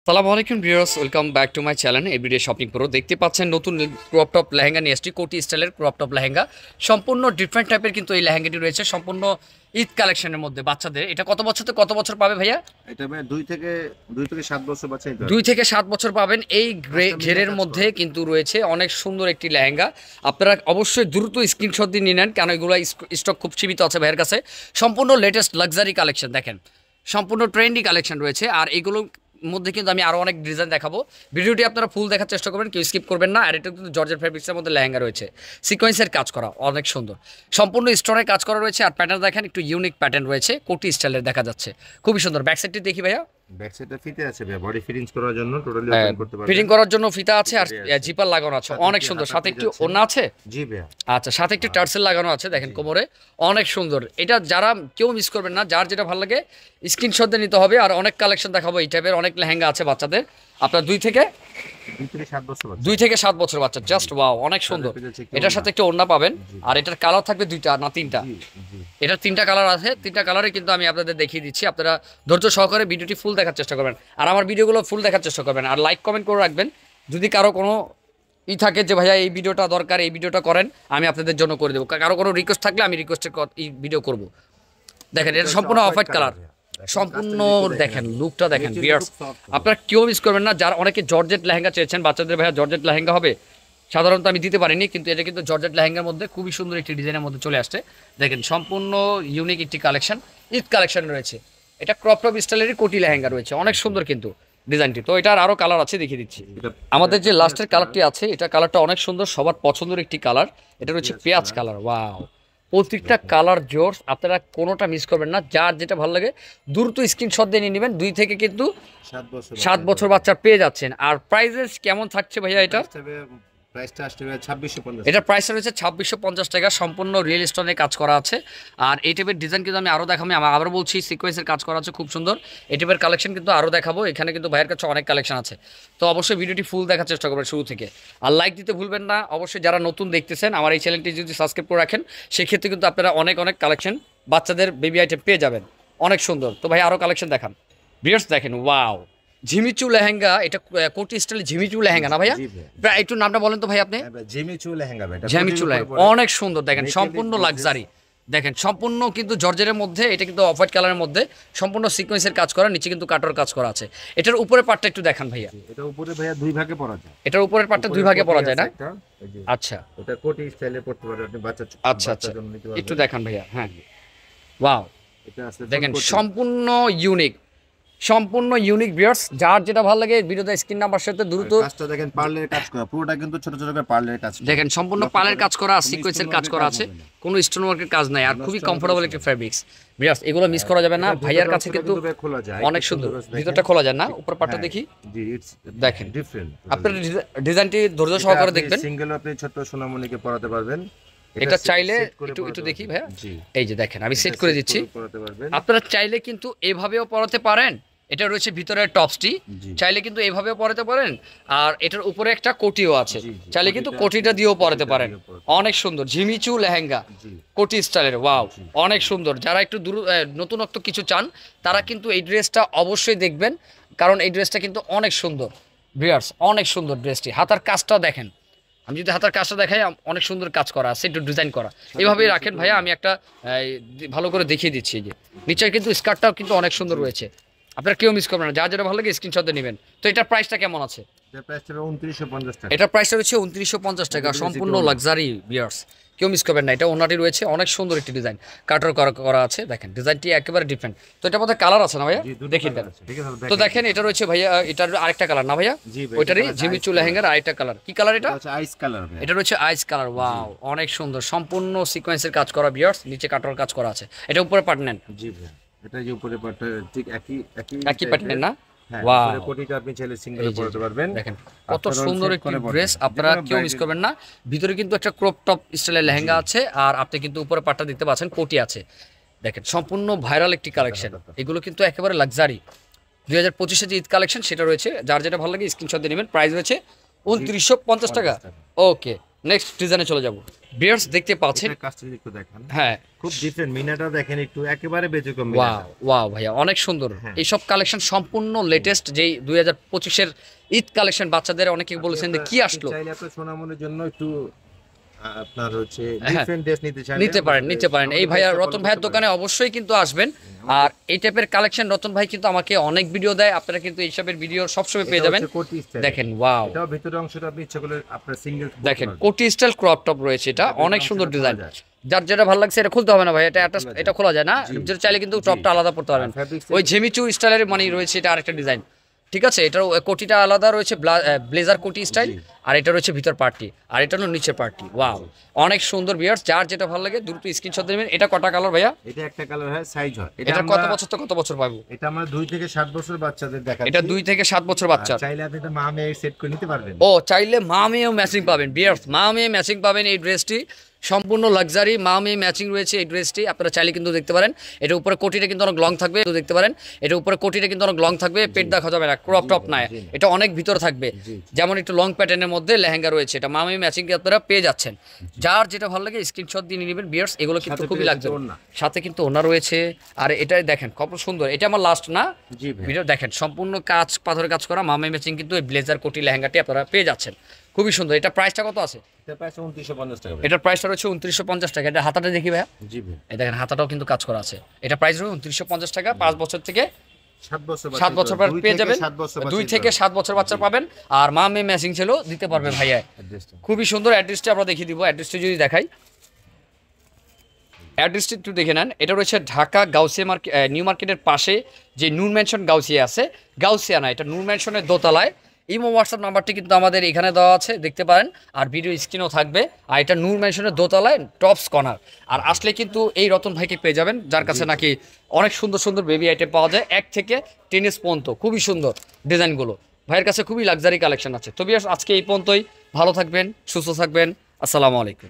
আসসালামু আলাইকুম viewers, welcome back to my channel everyday shopping pro. দেখতে পাচ্ছেন নতুন ক্রপ টপ লেহেঙ্গা নিয়ে আসছি, কোটি স্টাইলের ক্রপ টপ লেহেঙ্গা। সম্পূর্ণ ডিফারেন্ট টাইপের কিন্তু এই লেহেঙ্গাটি রয়েছে, সম্পূর্ণ ঈদ কালেকশনের মধ্যে বাচ্চাদের। এটা কত বছর থেকে কত বছর পাবে ভাইয়া? এটা ভাই 2 থেকে 7 বছর বাচ্চা। 2 থেকে 7 বছর পাবেন। এই ঘেরের মধ্যে কিন্তু রয়েছে অনেক সুন্দর একটি লেহেঙ্গা। আপনারা অবশ্যই দ্রুত স্ক্রিনশট দিয়ে নিয়ে নেন, কারণ এগুলো স্টক খুব সীমিত আছে ভাইয়ের কাছে। সম্পূর্ণ লেটেস্ট লাক্সারি কালেকশন, দেখেন সম্পূর্ণ ট্রেন্ডি কালেকশন রয়েছে। আর এগুলো মধ্যে কিন্তু আমি আরও অনেক ডিজাইন দেখাবো। ভিডিওটি আপনারা ফুল দেখার চেষ্টা করবেন, কেউ স্কিপ করবেন না। আর এটা কিন্তু জর্জেট ফেব্রিক্সের মধ্যে লেহেঙ্গা রয়েছে, সিকোয়েন্সের কাজ করা, অনেক সুন্দর। সম্পূর্ণ স্টোনের কাজ করা রয়েছে। আর প্যাটার্ন দেখেন, একটু ইউনিক প্যাটার্ন রয়েছে, কোটি স্টাইলের দেখা যাচ্ছে, খুবই সুন্দর। ব্যাক সাইডটি দেখি ভাইয়া। ব্যাক সাইডটা ফিতে আছে ভাই, বডি ফিটিংস করার জন্য টোটালি ওপেন করতে পারবেন। ফিটিং করার জন্য ফিতা আছে আর জিপার লাগানো আছে, অনেক সুন্দর। সাথে একটু ওড়না আছে। জি ভাই। আচ্ছা, সাথে একটু টার্সেল লাগানো আছে, দেখেন কোমরে, অনেক সুন্দর। এটা যারা কেউ মিস করবেন না, যার যেটা ভালো লাগে স্ক্রিনশট দিয়ে নিতে হবে। আর অনেক কালেকশন দেখাবো, এই টাইপের অনেক লেহেঙ্গা আছে বাচ্চাদের। আপনার 2 থেকে 7 বছর বাচ্চা, জাস্ট ওয়াও, অনেক সুন্দর। এটার সাথে একটু ওড়না পাবেন। আর এটার কালার থাকবে 2টা না 3টা। এটার 3টা কালার আছে, 3টা কালারে কিন্তু আমি আপনাদের দেখিয়ে দিচ্ছি। আপনারা ধৈর্য সহকারে ভিডিওটি ফুল দেখার চেষ্টা করবেন, আর আমার ভিডিওগুলো ফুল দেখার চেষ্টা করবেন। আর লাইক কমেন্ট করে রাখবেন। যদি কারো কোনো থাকে যে ভাইয়া এই ভিডিওটা দরকার, এই ভিডিওটা করেন, আমি আপনাদের জন্য করে দেবো। কারো কোনো রিকোয়েস্ট থাকলে আমি রিকোয়েস্টের এই ভিডিও করব। দেখেন এটা সম্পূর্ণ অফ হোয়াইট কালার, সম্পূর্ণ দেখেন লুকটা দেখেন ভিউয়ার্স। আপনারা কেউ মিস করবেন না। যারা অনেকে জর্জেট লেহেঙ্গা চেয়েছেন বাচ্চাদের, ভাইয়া জর্জেট লেহেঙ্গা হবে, সাধারণত আমি দিতে পারিনি, কিন্তু এটা কিন্তু জর্জেট লেহেঙ্গার মধ্যে খুবই সুন্দর একটি ডিজাইনের মধ্যে চলে আসছে। দেখেন সম্পূর্ণ ইউনিক একটি কালেকশন, ঈদ কালেকশন রয়েছে। এটা ক্রপ টপ স্টাইলেরই কোটি লেহেঙ্গা রয়েছে, অনেক সুন্দর কিন্তু ডিজাইনটি। তো এটার আরও কালার আছে, দেখিয়ে দিচ্ছি। আমাদের যে লাস্টের কালারটি আছে, এটা কালারটা অনেক সুন্দর, সবার পছন্দের একটি কালার। এটা রয়েছে পেঁয়াজ কালার। ওয়াও, প্রত্যেকটা কালার জোর, আপনারা কোনোটা মিস করবেন না। যার যেটা ভালো লাগে দ্রুত স্ক্রিনশট দিয়ে নিয়ে নেবেন। 2 থেকে কিন্তু 7 বছর বাচ্চা পেয়ে যাচ্ছেন। আর প্রাইসেস কেমন থাকছে ভাইয়া? এটা প্রাইসটা আসছে 2650। এটা প্রাইসটা রয়েছে 2650 টাকা। সম্পূর্ণ রিয়েল স্টোনে কাজ করা আছে। আর এই টাইপের ডিজাইন কিন্তু আমি আরও দেখাবো। আমি আবার বলছি, সিকোয়েন্সের কাজ করা আছে, খুব সুন্দর। এই টাইপের কালেকশন কিন্তু আরও দেখাবো। এখানে কিন্তু ভাইয়ের কাছে অনেক কালেকশন আছে। তো অবশ্যই ভিডিওটি ফুল দেখার চেষ্টা করবেন শুরু থেকে। আর লাইক দিতে ভুলবেন না। অবশ্যই যারা নতুন দেখতেছেন, আমার এই চ্যানেলটি যদি সাবস্ক্রাইব করে রাখেন, সেক্ষেত্রে কিন্তু আপনারা অনেক কালেকশন বাচ্চাদের বেবি আইটেম পেয়ে যাবেন, অনেক সুন্দর। তো ভাই আরও কালেকশন দেখান। ভিউয়ার্স দেখেন, ওয়াও, ঝিমিচু লেহেঙ্গা। এটা কোটি স্টাইল ঝিমিচু লেহেঙ্গা না ভাইয়া? একটু নামটা বলেন তো ভাই আপনি। ঝিমিচু লেহেঙ্গা ভাই, ঝিমিচু লেহেঙ্গা অনেক সুন্দর। দেখেন সম্পূর্ণ লাক্সারি, দেখেন সম্পূর্ণ কিন্তু জর্জেটের মধ্যে। এটা কিন্তু অফ হোয়াইট কালারের মধ্যে, সম্পূর্ণ সিকোয়েন্সের কাজ করা, নিচে কিন্তু কাটর কাজ করা আছে। এটার উপরের পার্টটা একটু দেখান ভাইয়া। এটা উপরে ভাইয়া 2 ভাগে পরা যায়। এটার উপরের পার্টটা 2 ভাগে পরা যায় না? আচ্ছা, এটা কোটি স্টাইলে পড়তে পারবেন আপনি বাচ্চা। আচ্ছা, একটু দেখান ভাইয়া। হ্যাঁ, ওয়াও, এটা আছে দেখেন সম্পূর্ণ ইউনিক, সম্পূর্ণ ইউনিক ভিউয়ার্স। যার যেটা ভালো লাগে ভিডিওতে স্ক্রিন নাম্বার সাথে দ্রুত। কাজটা দেখেন, পার্লের কাজ করা, পুরোটা কিন্তু ছোট ছোট করে পার্লের কাজ। দেখেন সম্পূর্ণ পার্লের কাজ করা, সিকোয়েন্সের কাজ করা আছে, কোনো স্টোন ওয়ার্কের কাজ নাই। আর খুবই কমফোর্টেবল একটা ফেব্রিক্স ভিউয়ার্স, এগুলো মিস করা যাবে না। ভাইয়ার কাছে কিন্তু অনেক সুন্দর, ভিতরটা খোলা যায় না। উপর পাটটা দেখি, দেখেন ডিফারেন্ট। আপনারা ডিজাইনটি ধৈর্য সহকারে দেখবেন। সিঙ্গেল আপনি ছোট সোনামণিকে পরাতে পারবেন। এটা চাইলে একটু দেখি ভাইয়া। এই যে দেখেন, আমি সেট করে দিচ্ছি। আপনারা চাইলে কিন্তু এভাবেও পরাতে পারেন। এটা রয়েছে ভিতরের টপসটি, চাইলে কিন্তু এভাবেও পরাতে পারেন। আর এটার উপরে একটা কোটিও আছে, চাইলে কিন্তু কোটিটা দিয়েও পরাতে পারেন। অনেক সুন্দর ঝিমিচু লেহেঙ্গা, কোটি স্টাইলের। ওয়াও, অনেক সুন্দর। যারা একটু নতুনত্ব কিছু চান, তারা কিন্তু এই ড্রেসটা অবশ্যই দেখবেন, কারণ এই ড্রেসটা কিন্তু অনেক সুন্দর ভিউয়ার্স, অনেক সুন্দর ড্রেসটি। হাতার কাজটাও দেখেন, আমি যদি হাতার কাজটা দেখাই, অনেক সুন্দর কাজ করা আছে, একটু ডিজাইন করা। এইভাবেই রাখেন ভাইয়া, আমি একটা ভালো করে দেখিয়ে দিচ্ছি। যে নিচের কিন্তু স্কার্টটাও কিন্তু অনেক সুন্দর রয়েছে। আপনারা কেউ মিস করবেন না, যা যেটা ভালো লাগে স্ক্রিনশট দিয়ে নেবেন। তো এটার প্রাইসটা কেমন আছে? এটার প্রাইসটা হচ্ছে 2950 টাকা, সম্পূর্ণ লাক্সারি ভিউয়ার্স, কেউ মিস করবেন না। এটা ওনাটি রয়েছে, অনেক সুন্দর একটি ডিজাইন, কাটার করা আছে। দেখেন ডিজাইনটি একেবারে ডিফারেন্ট। তো এটার মধ্যে কালার আছে না ভাইয়া? দেখি দেন। তো দেখেন এটা রয়েছে ভাইয়া, এটার আরেকটা কালার না ভাইয়া? ওইটারই ঝিমিচু লেহেঙ্গার আরেকটা কালার। কি কালার এটা? আইস কালার। এটা রয়েছে আইস কালার। ওয়াও, অনেক সুন্দর, সম্পূর্ণ সিকোয়েন্সের কাজ করা ভিউয়ার্স, নিচে কাটার কাজ করা আছে। এটা উপরে পার্ট নেন। জি ভাই, এটা যে উপরে পার্টটা ঠিক একই প্যাটার্ন না? ওয়াও, কোটিটা আপনি চাইলে সিঙ্গেল পরাতে পারবেন। দেখেন কত সুন্দর একটি ড্রেস, আপনারা কেউ মিস করবেন না। ভিতরে কিন্তু একটা ক্রপ টপ স্টাইলের লেহেঙ্গা আছে, আর আপনি কিন্তু উপরে পাটটা দেখতে পাচ্ছেন, কোটি আছে। দেখেন সম্পূর্ণ ভাইরাল একটি কালেকশন। এগুলো কিন্তু একেবারে লাক্সারি 2025 যে ঈদ কালেকশন, সেটা রয়েছে। যার যেটা ভালো লাগে স্ক্রিনশট দিয়ে নেবেন। প্রাইস রয়েছে 2950 টাকা। ওকে। নেক্সট ডিজাইনে চলে যাব। বিয়ার্স দেখতে পাচ্ছেন, এটা কাজটা একটু দেখেন, হ্যাঁ খুব ডিফারেন্ট। মিনাটা দেখেন একটু, একেবারে ব্যতিক্রম ওয়াও মিনাটা। ওয়াও ভাইয়া অনেক সুন্দর। হ্যাঁ। এইসব কালেকশন সম্পূর্ণ লেটেস্ট, যেই 2025-এর ঈদ কালেকশন। বাচ্চাদের অনেকে বলেছেন যে কি আসলো, চাইলে আপনার সোনামনের জন্য একটু আপনার হচ্ছে হ্যাঁ, ডিফারেন্ট ড্রেস নিতে চাইলে নিতে পারেন আমাদের- নিতে পারেন। এই আমাদের ভাইয়া পেজটা রতন follow ভাইয়ের করতে দোকানে পারেন। অবশ্যই কিন্তু আসবেন। আর এই টাইপের কালেকশন রতন ভাই কিন্তু আমাকে অনেক ভিডিও দেয়, আপনারা কিন্তু এইসবের ভিডিও সবসময় পেয়ে এটা যাবেন। হচ্ছে কোটি স্টাইল। দেখেন ওয়াও, এটাও ভিতরের অংশটা আপনি ইচ্ছা করলে আপনার সিঙ্গেল দেখেন কোটি স্টাইল ক্রপ টপ রয়েছে, এটা এটা অনেক অংশটা সুন্দর খোলা ডিজাইন। যায়। যার যেটা ভালো লাগছে এটা খুলতে হবে না ভাই, এটা খোলা যায়। এটা খোলা যায় না, জি। যেটা চাইলে কিন্তু জি। টপটা আলাদা পড়তে পারবেন। fabrics ওই ঝেমিচু স্টাইলের মানে রয়েছে, এটা আরেকটা ডিজাইন, ঠিক আছে। এটার কোটিটা আলাদা রয়েছে, ব্লেজার কোটি স্টাইল, জি। আর এটা রয়েছে ভিতর পার্টি, আর এটা হলো নিচের পার্টি। ওয়াও অনেক সুন্দর বিয়ার্স, যার যেটা ভালো লাগে দ্রুত স্ক্রিনশট দেবেন। এটা কটা কালার ভাইয়া? এটা একটা কালার হয়, সাইজ হয়। এটা কত আমরা- বছর তো কত বছর পাবো? এটা আমরা 2 থেকে 7 বছর বাচ্চাদের দেখাচ্ছি। এটা 2 থেকে 7 বছর বাচ্চা। চাইলে আপনি তো মা মেয়ে সেট করে নিতে পারবেন। ও চাইলে মা মেয়েও ম্যাচিং পাবেন বিয়ার্স, মা মেয়ে ম্যাচিং পাবেন। এই ড্রেসটি সম্পূর্ণ লাক্সারি, মা মেয়ে ম্যাচিং রয়েছে এই ড্রেসটি, আপনারা চাইলে কিন্তু দেখতে পারেন। এটা উপরে কোটিটা কিন্তু অনেক লং থাকবে, তো দেখতে পারেন এটা উপরে কোটিটা কিন্তু অনেক লং থাকবে, পেট দেখা যাবে না, ক্রপ টপ না, এটা অনেক ভিতরে থাকবে। যেমন একটু লং প্যাটার্নের মধ্যে লেহেঙ্গা রয়েছে, এটা মা মেয়ে ম্যাচিং আপনারা পেয়ে যাচ্ছেন। যার যেটা ভালো লাগে স্ক্রিনশট দিয়ে নিয়ে নেবেন বিয়ার্স, এগুলো কিন্তু সাথে খুবই পেয়ে লাগবে। যাচ্ছে ওড়না। সাথে কিন্তু ওনা রয়েছে, আর এটা দেখেন কত সুন্দর। এটা আমার লাস্ট না জি ভাই। ভিডিও, দেখেন সম্পূর্ণ কাজ পাথরের কাজ করা মামা ম্যাচিং কিন্তু এই ব্লেজার কোটি লেহেঙ্গাটি আপনারা পেয়ে যাচ্ছেন, খুবই সুন্দর। এটা প্রাইসটা কত আছে? এটা প্রাইস 2950 টাকা ভাই। এটার প্রাইসটা রয়েছে 2950 টাকা। এটা হাতাটা দেখি ভাইয়া, জি ভাই। এই দেখেন হাতাটাও কিন্তু কাজ করা আছে। এটা প্রাইস রয়েছে 2950 টাকা। 5 বছর থেকে 7 বছর 7 বছর পর পেয়ে যাবেন, 2 থেকে 7 বছর বাচ্চা জি। পাবেন। আর মা মেয়ে ম্যাচিং ছিল দিতে পারবে ভাইয়া, অ্যাড্রেসটা। খুবই সুন্দর। অ্যাড্রেসটি আমরা দেখিয়ে দিব, অ্যাড্রেসটি যদি দেখাই, অ্যাড্রেসটি একটু দেখে নেন। এটা রয়েছে ঢাকা গাউসিয়া মার্কেট, নিউ মার্কেটের পাশে যে নূর ম্যানশন গাউসিয়া আছে, গাউসিয়া না, এটা নূর ম্যানশনের দোতলায়। ইমো হোয়াটসঅ্যাপ নাম্বারটি কিন্তু আমাদের এখানে দেওয়া আছে, দেখতে পারেন, আর ভিডিও স্ক্রিনও থাকবে। আর এটা নূর ম্যানশনের দোতলায় টপস কর্নার। আর আসলে কিন্তু এই রতন ভাইকে পেয়ে যাবেন, যার কাছে নাকি অনেক সুন্দর সুন্দর বেবি আইটেম পাওয়া যায়, 1 থেকে 10 পর্যন্ত, খুবই সুন্দর ডিজাইনগুলো। ভাইয়ের কাছে খুবই লাক্সারি কালেকশন আছে। তো বিয়ার্স আজকে এই পর্যন্তই, ভালো থাকবেন, সুস্থ থাকবেন, আসসালামু আলাইকুম।